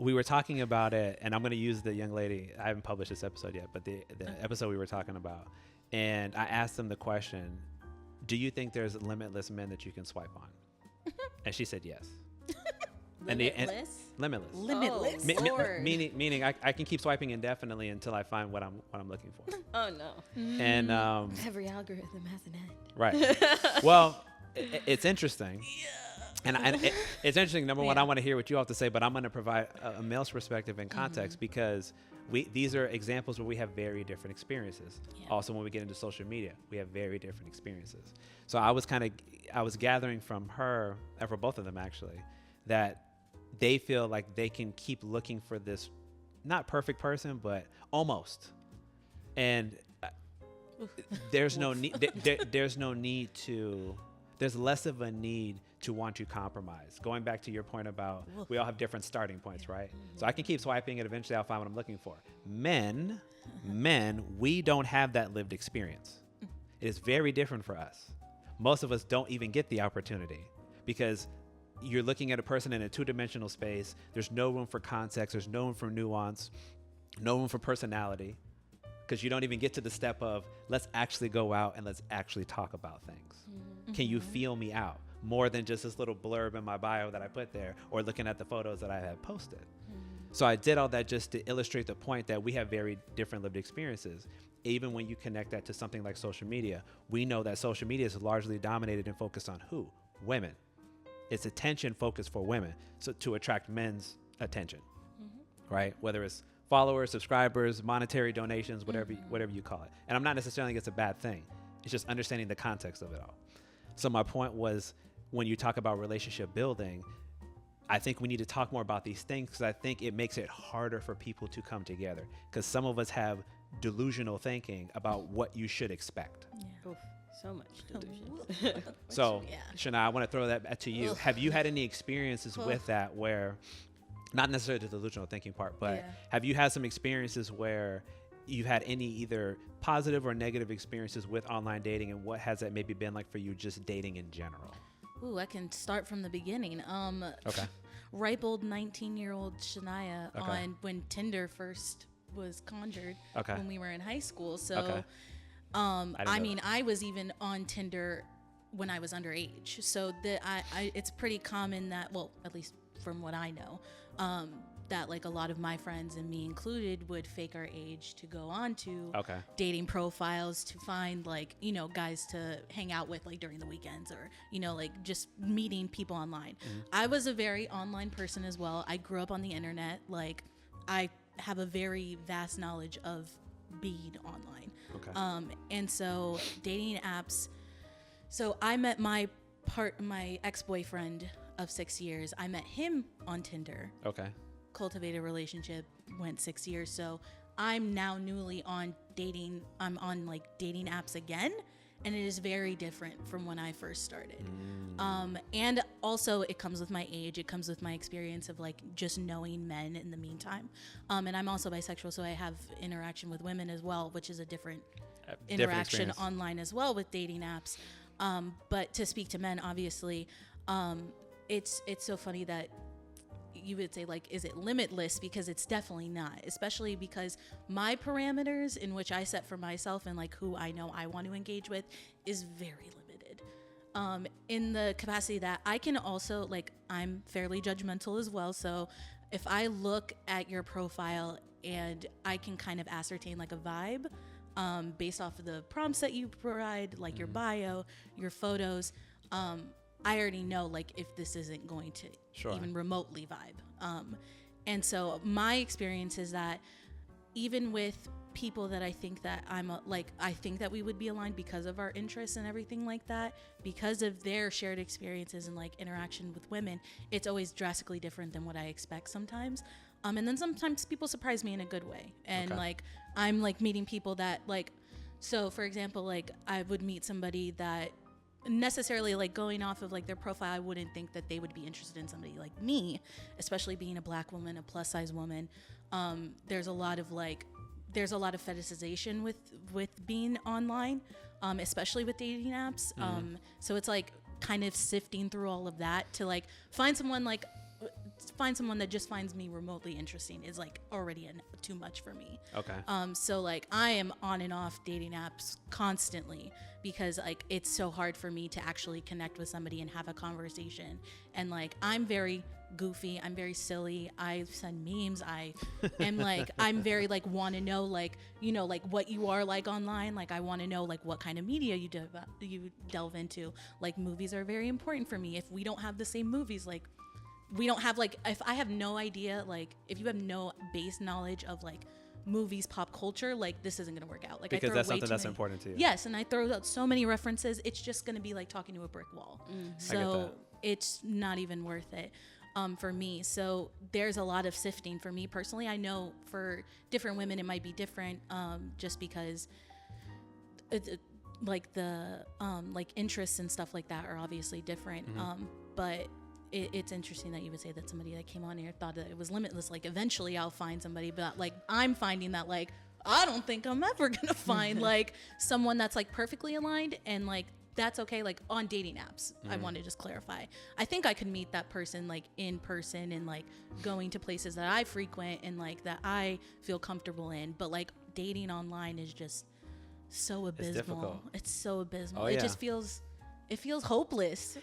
we were talking about it, and I'm going to use the young lady. I haven't published this episode yet, but the episode we were talking about, and I asked them the question, do you think there's limitless men that you can swipe on? And she said yes. Limitless? Limitless. Limitless. Lord. Meaning I can keep swiping indefinitely until I find what I'm looking for. Oh, no. And Every algorithm has an end. right. Well, it's interesting. And it's interesting. Number one, I want to hear what you have to say, but I'm going to provide a male's perspective and context because these are examples where we have very different experiences. Yeah. Also, when we get into social media, we have very different experiences. So I was gathering from her, and for both of them actually, that they feel like they can keep looking for this, not perfect person, but almost. And there's no need. There's no need to. There's less of a need to want to compromise. Going back to your point about we all have different starting points, right? So I can keep swiping and eventually I'll find what I'm looking for. Men, we don't have that lived experience. It is very different for us. Most of us don't even get the opportunity because you're looking at a person in a two-dimensional space. There's no room for context. There's no room for nuance, no room for personality, because you don't even get to the step of let's actually go out and let's actually talk about things. Can you feel me out? More than just this little blurb in my bio that I put there or looking at the photos that I had posted. So I did all that just to illustrate the point that we have very different lived experiences. Even when you connect that to something like social media, we know that social media is largely dominated and focused on who? Women. It's attention focused for women, so to attract men's attention, right? Whether it's followers, subscribers, monetary donations, whatever you call it. And I'm not necessarily saying it's a bad thing. It's just understanding the context of it all. So my point was, when you talk about relationship building, I think we need to talk more about these things because I think it makes it harder for people to come together because some of us have delusional thinking about what you should expect. Oof, so much delusion. So, Shana, I want to throw that to you. Have you had any experiences with that where, not necessarily the delusional thinking part, but have you had some experiences where you've had any either positive or negative experiences with online dating, and what has that maybe been like for you just dating in general? Ooh, I can start from the beginning. Okay. Ripe old 19-year-old Shania on when Tinder first was conjured when we were in high school. So, I was even on Tinder when I was underage. So it's pretty common that, well, at least from what I know, that like a lot of my friends and me included would fake our age to go on to dating profiles to find like, you know, guys to hang out with like during the weekends or, you know, like just meeting people online. I was a very online person as well. I grew up on the internet. Like I have a very vast knowledge of being online. And so dating apps. So I met my ex-boyfriend of 6 years. I met him on Tinder. Cultivated a relationship, went 6 years. So I'm now newly on dating. I'm on like dating apps again. And it is very different from when I first started. And also it comes with my age. It comes with my experience of like just knowing men in the meantime. And I'm also bisexual, so I have interaction with women as well, which is a different interaction online as well with dating apps. But to speak to men, obviously, it's so funny that you would say like, is it limitless? Because it's definitely not, especially because my parameters in which I set for myself and like who I know I want to engage with is very limited. In the capacity that I can also like, I'm fairly judgmental as well. So if I look at your profile and I can kind of ascertain like a vibe, based off of the prompts that you provide, like your bio, your photos, I already know like if this isn't going to even remotely vibe. And so my experience is that even with people that I think that I think that we would be aligned because of our interests and everything like that, because of their shared experiences and like interaction with women, it's always drastically different than what I expect sometimes. And then sometimes people surprise me in a good way. And like, I'm like meeting people that like, so for example, like I would meet somebody that necessarily like going off of like their profile, I wouldn't think that they would be interested in somebody like me, especially being a Black woman, a plus size woman. There's a lot of fetishization with being online, especially with dating apps. So it's like kind of sifting through all of that to like find someone like find someone that just finds me remotely interesting is like already too much for me. Okay. So like I am on and off dating apps constantly because like it's so hard for me to actually connect with somebody and have a conversation. And like I'm very goofy, I'm very silly, I send memes, I am like I'm very like want to know like, you know, like what you are like online. Like I want to know like what kind of media you delve into. Like movies are very important for me. If we don't have the same movies, like we don't have like, if I have no idea, like if you have no base knowledge of like movies, pop culture, like this isn't gonna work out. Like because I throw that's way something too that's many, important to you. Yes, and I throw out so many references, it's just gonna be like talking to a brick wall. So it's not even worth it for me. So there's a lot of sifting for me personally. I know for different women it might be different, just because like the like interests and stuff like that are obviously different. But it's interesting that you would say that somebody that came on here thought that it was limitless. Like eventually I'll find somebody, but like I'm finding that like I don't think I'm ever gonna find like someone that's like perfectly aligned, and like that's okay. Like on dating apps, I want to just clarify. I think I could meet that person like in person and like going to places that I frequent and like that I feel comfortable in. But like dating online is just so abysmal. difficult. It's so abysmal. Oh, It yeah. just feels hopeless.